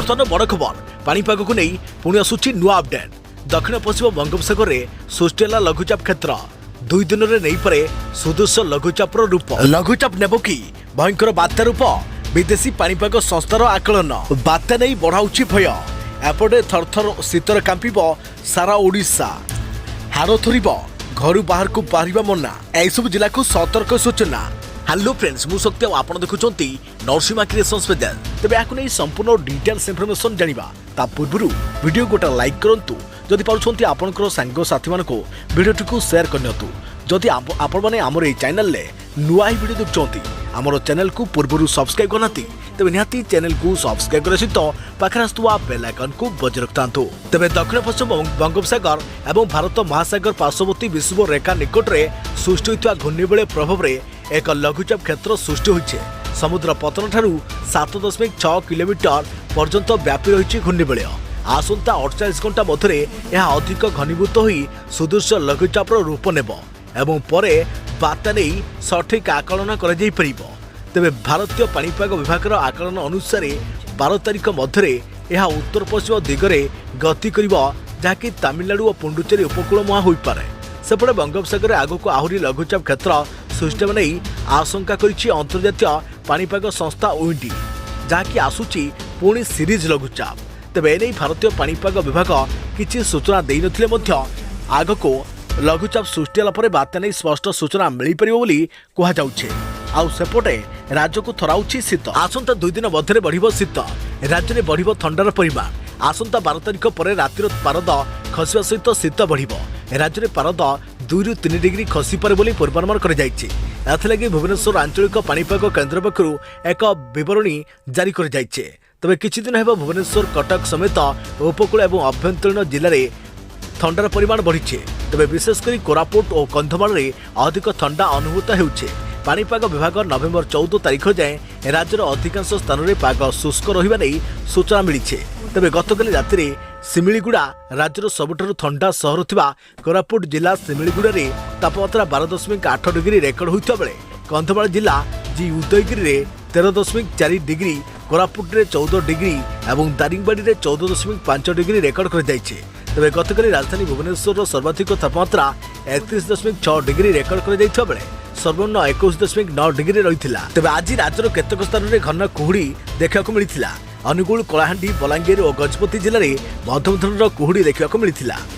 बर्तमान बड़ खबर पाणीपाग को नहीं पुणी आसूची नुआ अपडेट। दक्षिण पश्चिम बंगोपसागर में सृष्टि है लघुचाप क्षेत्र। 2 दिन में नहीं पारे सुदृश लघुचाप रूप। लघुचाप नेब कि भयंकर बात्या रूप विदेशी पाणीपाग संस्थार आकलन। बात्या नहीं बढ़ाऊँच भय। एपटे थरथर शीतर कांपिब सारा ओडिशा। हाड़ थोरब घर बाहर को बाहर मना। यह जिला को सतर्क सूचना। हेलो फ्रेंड्स मु शक्ति आपन देखुचंती नरसिम्हा क्रिएशन स्पेशल। तेबे याकु नै संपूर्ण डिटेल्स इन्फॉर्मेशन जानिबा ता पूर्वरु वीडियो गोटा लाइक करंतु। जदि पारुछंती आपनकर सांग साथी मानको वीडियो को शेयर करनियतु। जदि आपण माने हमर ए चैनल ले नुआ ही वीडियो देखुचंती हमर चैनल को पूर्वरु सब्सक्राइब करनाती तेबे निहाती चैनल को सब्सक्राइब करे सहित पाखरे आस्तुवा बेल आइकन को बजाय रखतांतु। तेबे दक्षिण पश्चिम बंगोपसागर एवं भारत महासागर पार्श्ववर्ती विषुव रेखा निकट में सृष्टि होइतवा घूर्णिबलय प्रभाव में एक लघुचाप क्षेत्र सृष्टि होइछे। समुद्र पतन ठारू 7.6 किलोमीटर पर्यंत व्यापी रही घूर्णिबलय। आसंता 48 घंटा मध्य यह अधिक घनीभूत होई सुदृश लघुचापर रूप नेब एवं परे बात्या नहीं सठिक आकलन कर जाई परिबो। तेबे भारतीय पाणीपाग विभाग आकलन अनुसार 12 तारिख मध्य यह उत्तर पश्चिम दिगरे गति करिबो जहाँकि तमिलनाडु और पुडुचेरी उपकूल मुहां होई पारे। सेपटे बंगोपसागर आगक आहरी लघुचाप क्षेत्र सृष्टि नहीं आशंका करिछि अंतर्जातीय पाणीपाग संस्था ओइडी जहाँकि आसुची पुणी सीरीज लघुचाप। तेबे एने भारतीय पाणीपाग विभाग किछि सूचना देई नथिले मध्य आगको लघुचाप सृष्टि होला परे बात्या नहीं स्पष्ट सूचना मिली परिबो बोली कुहा जाउछे। आउ सेपटे राज्य को थराउछि शीत। आसंता 2 दिन मध्य बढ़िबो शीत। राज्य में बढ़िबो थंडार परिमाण। आसंता 12 तारिख पर रातिर पारद खसिबा सहित शीत बढ़िबो। राज्य में पारद 2 ରୁ 3 डिग्री खसी पारे बोली पूर्वानुमान कर जायछि। एथलागि भुवनेश्वर आंचलिक पाणीपाग केन्द्र पक्षरु एक विवरणी जारी कर जायछि। तबे किछि दिन हेबो भुवनेश्वर कटक समेत उपकूल एवं अभ्यंतरीण जिले में थंडार परिमाण बढ़िछे। तबे विशेषकर कोरापुट और कंधमाल में अधिक थंडा अनुभूत हेउछे। पाणीपाग विभाग नवेम्बर 14 तारिख जाए राज्यर अधिकांश स्थान में पाग शुष्क रहिबा नै सूचना मिलिछे। तबे गतकाली राति सिमिलीगुड़ा राज्यर सबुठारु ठंडा सहर थिबा कोरापुट जिला सिमिलीगुड़ा रे तापमात्रा 12.8 डिग्री रेकर्ड होइता बेले कंधमाल जिला जी उदयगिरी रे 13.4 डिग्री, कोरापुट रे 14 डिग्री एवं दारिंगबाड़ी रे 14.5 डिग्री रेकर्ड कर जाइछे। तबे गतकाली राजधानी भुवनेश्वर सर्वाधिक तापमात्रा 31.6 डिग्री रेकर्ड कर जाइथा बेले सर्वनिम्न 21.9 डिग्री रहिथिला। तबे आज राज्यर केतक स्थान में घन कुहुड़ी देखा मिलिथिला। अनुगुल, कलाहांडी, बलांगीर और गजपति जिले में मध्यम धरणर कुहुड़ी देखा मिलिथिला।